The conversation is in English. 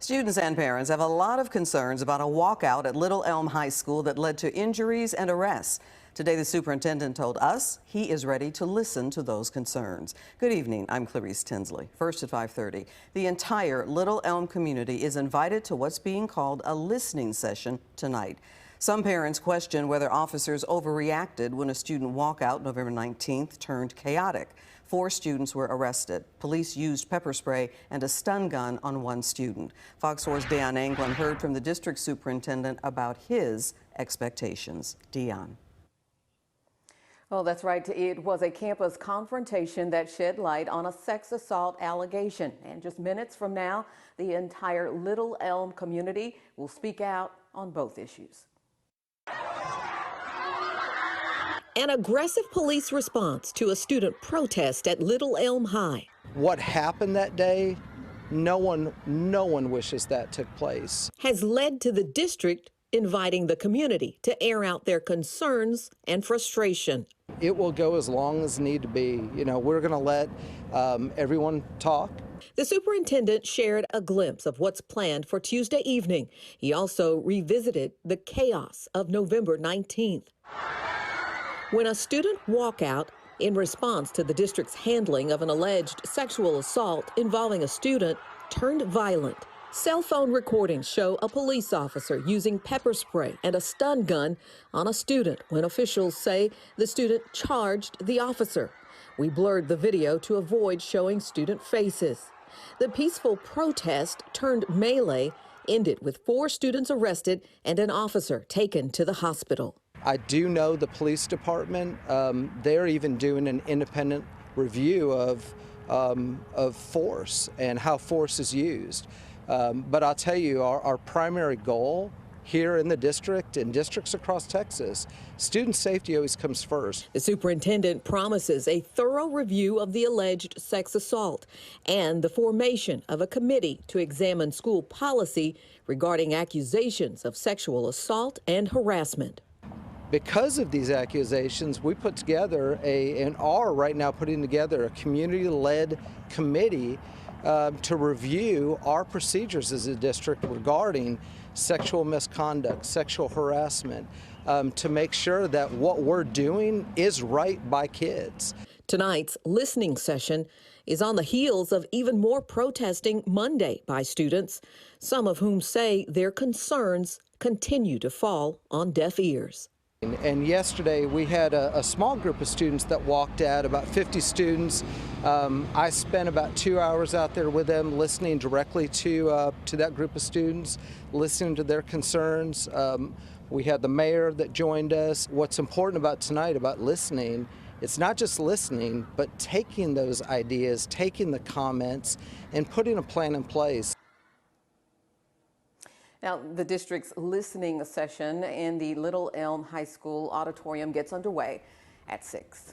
Students and parents have a lot of concerns about a walkout at Little Elm High School that led to injuries and arrests. Today, the superintendent told us he is ready to listen to those concerns. Good evening. I'm Clarice Tinsley. First at 5:30, the entire Little Elm community is invited to what's being called a listening session tonight. Some parents question whether officers overreacted when a student walkout November 19th turned chaotic. 4 students were arrested. Police used pepper spray and a stun gun on 1 student. Fox 4's Dion Anglin heard from the district superintendent about his expectations. Dion. Oh, that's right. It was a campus confrontation that shed light on a sex assault allegation. And just minutes from now, the entire Little Elm community will speak out on both issues. An aggressive police response to a student protest at Little Elm High. What happened that day, no one wishes that took place. Has led to the district inviting the community to air out their concerns and frustration. It will go as long as need to be. You know, we're going to let everyone talk. The superintendent shared a glimpse of what's planned for Tuesday evening. He also revisited the chaos of November 19th. When a student walkout in response to the district's handling of an alleged sexual assault involving a student turned violent. Cell phone recordings show a police officer using pepper spray and a stun gun on a student when officials say the student charged the officer. We blurred the video to avoid showing student faces. The peaceful protest turned melee ended with 4 students arrested and an officer taken to the hospital. I do know the police department, they're even doing an independent review of force and how force is used. But I'll tell you, our primary goal here in the district and districts across Texas, student safety always comes first. The superintendent promises a thorough review of the alleged sex assault and the formation of a committee to examine school policy regarding accusations of sexual assault and harassment. Because of these accusations, we put together and are right now putting together a community-led committee to review our procedures as a district regarding sexual misconduct, sexual harassment, to make sure that what we're doing is right by kids. Tonight's listening session is on the heels of even more protesting Monday by students, some of whom say their concerns continue to fall on deaf ears. And yesterday we had a small group of students that walked out, about 50 students. I spent about 2 hours out there with them, listening directly to that group of students, listening to their concerns. We had the mayor that joined us. What's important about tonight, about listening, it's not just listening, but taking those ideas, taking the comments, and putting a plan in place. Now, the district's listening session in the Little Elm High School auditorium gets underway at 6.